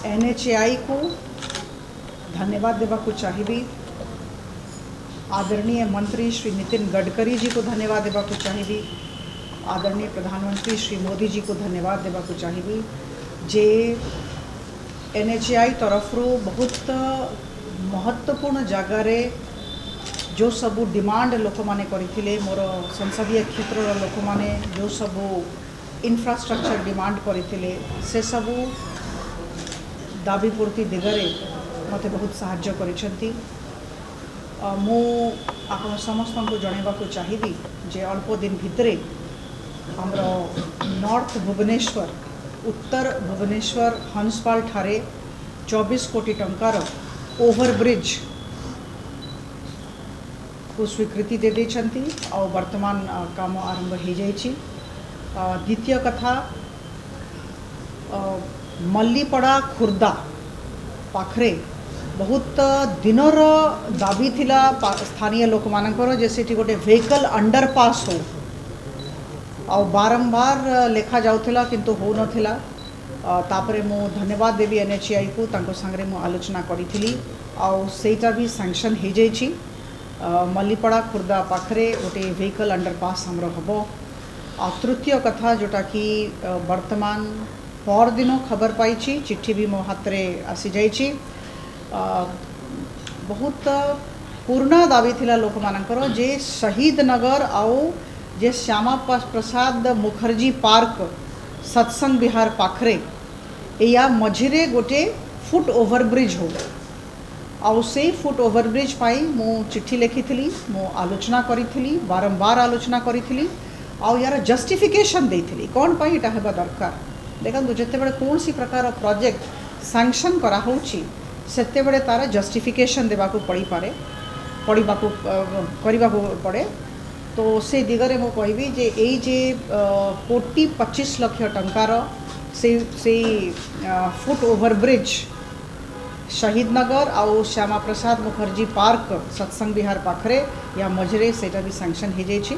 NHAI को धन्यवाद देवा को चाहिए। आदरणीय मंत्री श्री नितिन गडकरी जी को धन्यवाद देवा को चाहिए। आदरणीय प्रधानमंत्री श्री मोदी जी को धन्यवाद देवा को चाहिए जे एनएचएआई तरफ बहुत महत्वपूर्ण जगार जो सबू डिमांड लोक मैंने करते मोर संसदीय क्षेत्र लोक मैंने जो सबू इंफ्रास्ट्रक्चर डिमांड करते से सबू दाबी पूर्ति दिगरे मते बहुत साहाय्य करिसेंती। मु आपण समस्त को जनवा को चाहिए जे अल्प दिन भितरे हमर नॉर्थ भुवनेश्वर उत्तर भुवनेश्वर हंसपाल ठारे 24 कोटी टंकार ओवरब्रिज को स्वीकृति दे देछंती और वर्तमान काम आरंभ हो जाइछि। द्वितीय कथा मल्लीपड़ा खुर्दा पाखरे बहुत दिनर दाबी थिला स्थानीय लोक मानकर जे सेठी गोटे व्हीकल अंडरपास हो आ बारंबार लेखा जाउथिला किंतु हो नथिला। तापरे मु धन्यवाद देवी एनएचएआई को तांको संगे मु आलोचना करी आ सेटा भी सैंक्शन हो जाइछि। मल्लीपड़ा खुर्दा पाखरे गोटे व्हीकल अंडरपास हमरो हबो। आ तृतीय कथा जोटा कि वर्तमान पर दिन खबर पाई चिट्ठी भी मो हाथ में आसी जाइछि। बहुत पुराना दाबी थिला लोक मानकर जे शहीद नगर आउ जे श्यामा प्रसाद मुखर्जी पार्क सत्संग विहार पाखरे या मझिरे गोटे फुट ओवरब्रिज हो आउ से फुट ओवरब्रिज पाई मु चिट्ठी लिखी मु आलोचना करी बारंबार आलोचना करी आउ यार जस्टिफिकेशन देइथिली कौन पाई एटा हेबा दरकार। देखो जिते बड़े कौन सी प्रकार प्रोजेक्ट सैंक्शन करा होची सेते बड़े तार जस्टिफिकेशन देवा को पड़ी पारे करने को पड़े। तो से दिगरे मु कहबी जे एई जे 25 लाख टंकार से फुट ओवरब्रिज शहीद नगर आउ श्यामा प्रसाद मुखर्जी पार्क सत्संग विहार पाखरे या मझरे सेटा भी सैंक्शन हो जाइछि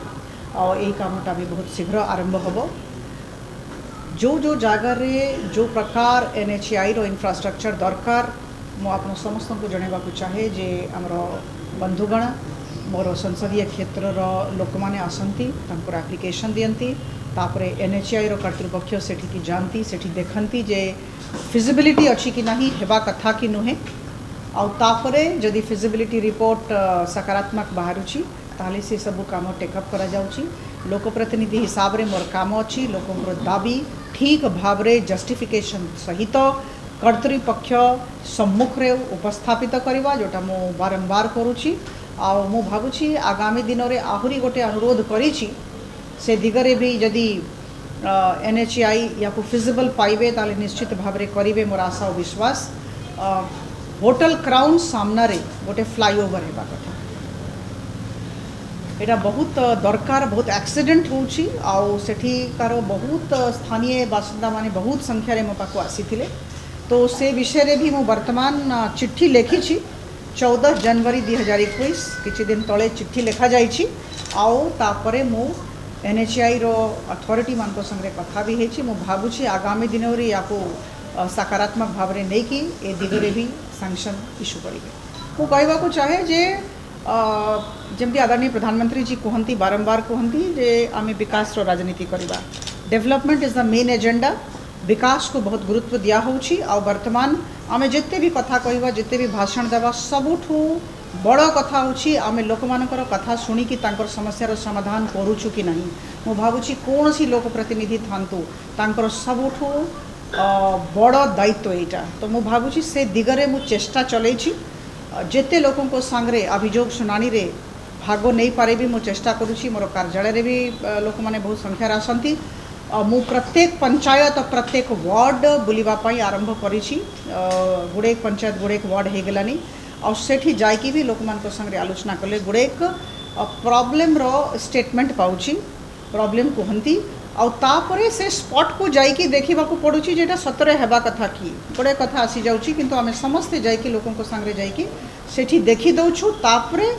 और यही कामटा भी बहुत शीघ्र आरंभ होबो। जो जगार जो प्रकार एनएचएआई रो इंफ्रास्ट्रक्चर दरकार मु आप समस्त को जनवा को चाहे जे आमर बंधुगण मोर संसदीय क्षेत्र लोक मैंने आसती एप्लिकेशन दियंती तापरे एनएचएआई रो कर्तृपक्ष सेठी जानती सेठी देखती जे फिजिबिलिटी अच्छी कि नहीं हेबा कथा कि नुहे आउ तापरे जदि फिजिबिलिटी रिपोर्ट सकारात्मक बाहरुची ताले से सब काम टेकअप करा जाउची। लोकप्रतिनिधि हिसाब रे मोर काम अच्छी लोकंर दाबी ठीक भाव रे जस्टिफिकेशन सहित कर्तृपक्ष सम्मुख रे उपस्थापित करवा जोटा मु बारंबार करुची आ मु भाबुची आगामी दिन रे आहुरी गोटे अनुरोध करिछि से दिगरे भी यदि एनएचएआई या को फिजिबल पाइबे ताले निश्चित भाव रे करिवे मोर आशा और विश्वास। होटल क्राउन सामना रे गोटे फ्लाईओवर हेबा कथा एटा बहुत दरकार बहुत एक्सीडेंट होउची आउ सेठीकार बहुत स्थानीय बासिंदा माने बहुत संख्या रे मो पाको आसीथिले। तो से विषय रे भी मो वर्तमान चिट्ठी लिखी 14 जनवरी 2021 किछि दिन तले चिट्ठी लिखा जाइछि आउ तापरे मो एनएचएआई रो अथॉरिटी मानको संगे कथा भी हेछि। मो भाबुछि आगामी दिन रे याको सकारात्मक भाव रे नै कि ए दिगरे भी सैंक्शन इश्यू करिवे। मो कहबा को चाहे जे जमती आदरणीय प्रधानमंत्री जी कहती बारंबार कहती जे आमे विकास रो राजनीति करवा। Development is the main agenda. विकास को बहुत गुरुत्व दिया होउछि आ वर्तमान आमे जिते भी कथा कहवा जिते भी भाषण देवा सबुठू बड़ कथा होउछि आमे लोक मानकर कथा सुनी कि तांकर समस्या रो समाधान करूछु कि नहीं। मु भाबुछि कौन सी लोक प्रतिनिधि थांतु तांकर सबुठू बड़ दायित्व एटा। तो मु भाबुछि से दिगरे मु चेष्टा चलैछि जेते लोकों को सांगरे अभियोग शुनानी रे भाग नहीं पारे भी मु चेष्टा करुछि। मोर कार्यालय रे भी लोक माने बहुत संख्या आसंती मु प्रत्येक पंचायत प्रत्येक वार्ड बुलिबा पई आरंभ करिछि। गुड़ेक पंचायत गुड़ेक वार्ड हो गलानी और सेठी जाइकी भी लोक मान संगे आलोचना कले गुड़ेक प्रॉब्लम रो स्टेटमेंट पाउछि प्रॉब्लम कहती आउ तापरे से स्पॉट को जाइकी देखा पड़ुछि जेटा सतरे हेबा कथा कि गोटे कथा आसी जाउछि किंतु आमे समस्ते जाइकी लोकों को संगे जाइकी सेठी देखि दउछु तापरे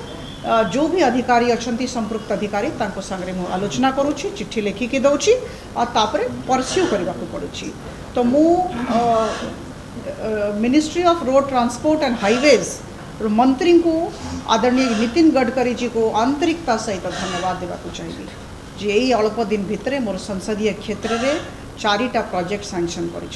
जो भी अधिकारी अछंती संपृक्त अधिकारी तांको संगे मु आलोचना करुछि चिट्ठी लिखिकी दउछि आ तापरे परस्यू करबा को पड़ुछि। तो मु ministry of road transport and highways मंत्री को आदरणीय नितिन गडकरी जी को आंतरिकता सहित धन्यवाद देवाक चाहिए जे यही अल्प दिन भितर मोर संसदीय क्षेत्र में 4टा प्रोजेक्ट सैंक्शन कर।